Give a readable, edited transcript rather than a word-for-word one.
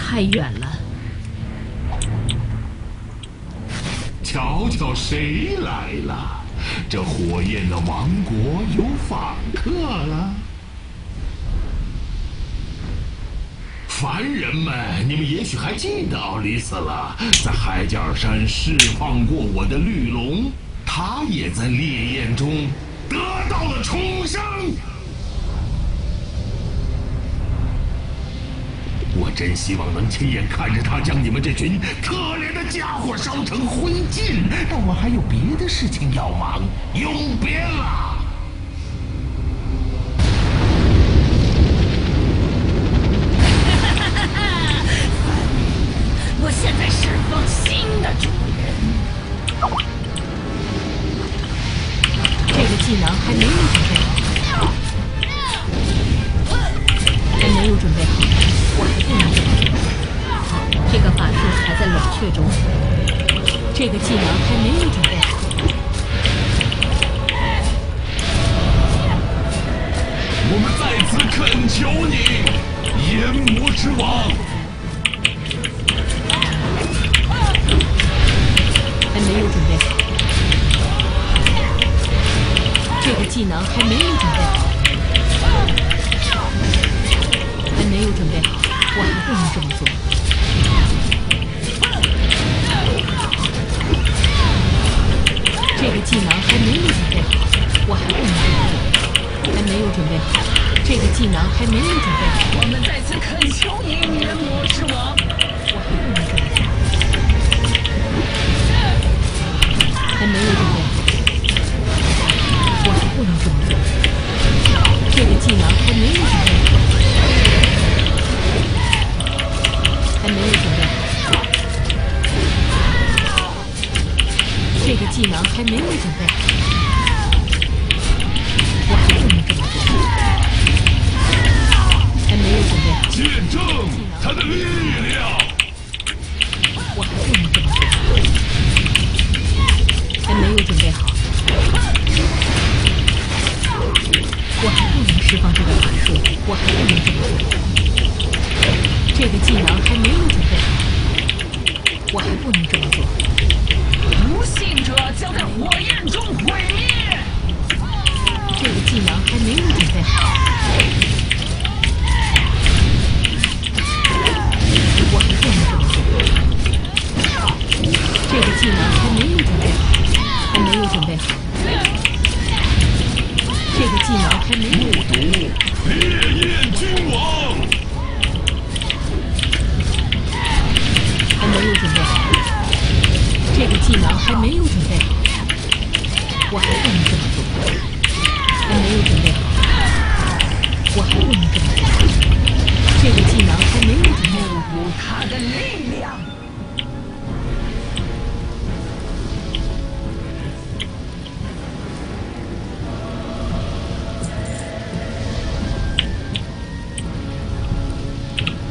太远了。瞧瞧谁来了！这火焰的王国有访客了。凡人们，你们也许还记得奥利斯了，在海角山释放过我的绿龙，他也在烈焰中得到了重生。我真希望能亲眼看着他将你们这群可怜的家伙烧成灰烬，但我还有别的事情要忙，永别了。我现在释放新的主人。这个技能还没有准备好，还没有准备好，我还不能这么做。这个法术还在冷却中，这个技能还没有准备好。我们在此恳求你，炎魔之王。还没有准备好，这个技能还没有准备好，还没有准备好，我还不能这么做。这个技能还没有准备好，我还不能这么做。还没有准备好，这个技能还没有准备好。我们在此恳求你，炎魔之王。我还不能这么做。还没有准备好，我还不能这么做。这个技能还没有准备好，还没有准备好。这个技能还没有准备好，我还不能这么做。还没有准备好，见证他的力量。我还不能这么做。还没有准备好，我还不能释放这个法术，我还不能这么做。这个技能还没有准备好，我还不能这么做。不信者将在火焰中毁灭。这个技能还没有准备好，我还不能这么做。这个技能还没有准备好。还没有准备好，这个技能还没有目睹烈焰君王，还没有准备好，这个技能还没有准备好，我还不能这么做。还没有准备好，我还不能这么做。